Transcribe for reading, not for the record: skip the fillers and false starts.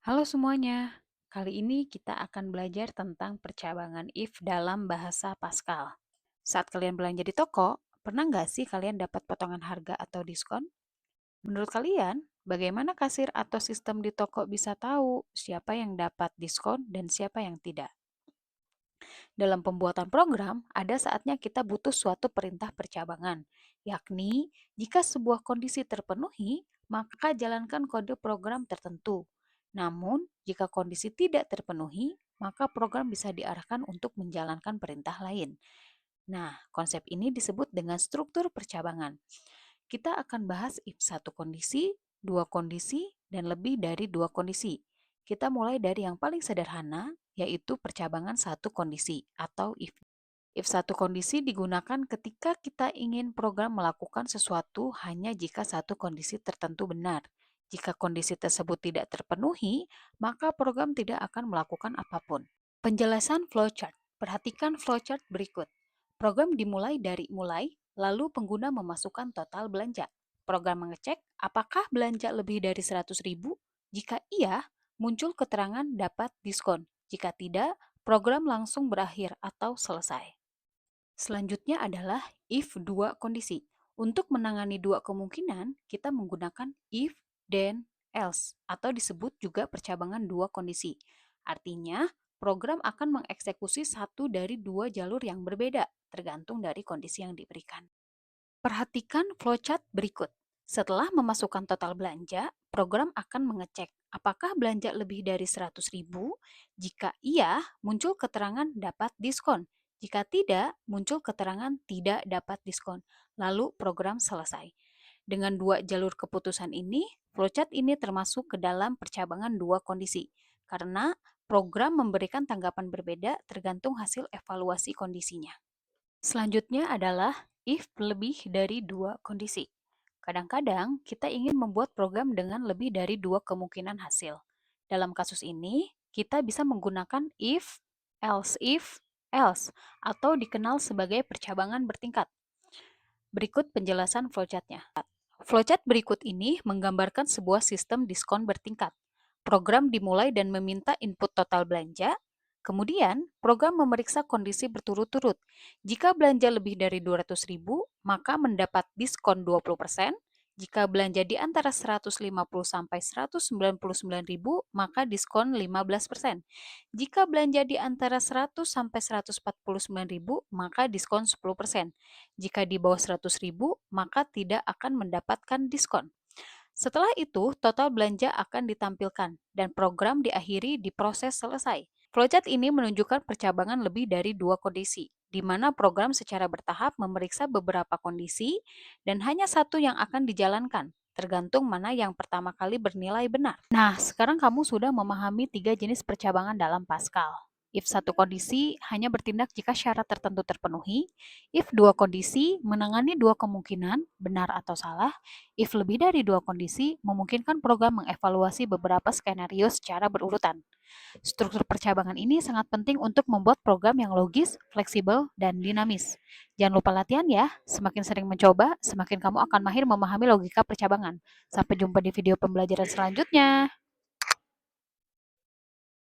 Halo semuanya, kali ini kita akan belajar tentang percabangan if dalam bahasa Pascal. Saat kalian belanja di toko, pernah nggak sih kalian dapat potongan harga atau diskon? Menurut kalian, bagaimana kasir atau sistem di toko bisa tahu siapa yang dapat diskon dan siapa yang tidak? Dalam pembuatan program, ada saatnya kita butuh suatu perintah percabangan, yakni jika sebuah kondisi terpenuhi, maka jalankan kode program tertentu. Namun, jika kondisi tidak terpenuhi, maka program bisa diarahkan untuk menjalankan perintah lain. Nah, konsep ini disebut dengan struktur percabangan. Kita akan bahas if satu kondisi, dua kondisi, dan lebih dari dua kondisi. Kita mulai dari yang paling sederhana, yaitu percabangan satu kondisi atau if. If satu kondisi digunakan ketika kita ingin program melakukan sesuatu hanya jika satu kondisi tertentu benar. Jika kondisi tersebut tidak terpenuhi, maka program tidak akan melakukan apapun. Penjelasan flowchart. Perhatikan flowchart berikut. Program dimulai dari mulai, lalu pengguna memasukkan total belanja. Program mengecek apakah belanja lebih dari 100.000. Jika iya, muncul keterangan dapat diskon. Jika tidak, program langsung berakhir atau selesai. Selanjutnya adalah if dua kondisi. Untuk menangani dua kemungkinan, kita menggunakan if, then, else, atau disebut juga percabangan dua kondisi. Artinya, program akan mengeksekusi satu dari dua jalur yang berbeda, tergantung dari kondisi yang diberikan. Perhatikan flowchart berikut. Setelah memasukkan total belanja, program akan mengecek apakah belanja lebih dari 100.000. Jika iya, muncul keterangan dapat diskon. Jika tidak, muncul keterangan tidak dapat diskon. Lalu program selesai. Dengan dua jalur keputusan ini, flowchart ini termasuk ke dalam percabangan dua kondisi. Karena program memberikan tanggapan berbeda tergantung hasil evaluasi kondisinya. Selanjutnya adalah if lebih dari dua kondisi. Kadang-kadang kita ingin membuat program dengan lebih dari dua kemungkinan hasil. Dalam kasus ini, kita bisa menggunakan if, else, atau dikenal sebagai percabangan bertingkat. Berikut penjelasan flowchartnya. Flowchart berikut ini menggambarkan sebuah sistem diskon bertingkat. Program dimulai dan meminta input total belanja. Kemudian, program memeriksa kondisi berturut-turut. Jika belanja lebih dari 200.000, maka mendapat diskon 20%. Jika belanja di antara 150 sampai 199.000, maka diskon 15%. Jika belanja di antara 100 sampai 149.000, maka diskon 10%. Jika di bawah 100.000, maka tidak akan mendapatkan diskon. Setelah itu, total belanja akan ditampilkan dan program diakhiri di proses selesai. Flowchart ini menunjukkan percabangan lebih dari dua kondisi, di mana program secara bertahap memeriksa beberapa kondisi dan hanya satu yang akan dijalankan, tergantung mana yang pertama kali bernilai benar. Nah, sekarang kamu sudah memahami tiga jenis percabangan dalam Pascal. If satu kondisi hanya bertindak jika syarat tertentu terpenuhi, if dua kondisi menangani dua kemungkinan, benar atau salah, if lebih dari dua kondisi memungkinkan program mengevaluasi beberapa skenario secara berurutan. Struktur percabangan ini sangat penting untuk membuat program yang logis, fleksibel, dan dinamis. Jangan lupa latihan ya, semakin sering mencoba, semakin kamu akan mahir memahami logika percabangan. Sampai jumpa di video pembelajaran selanjutnya.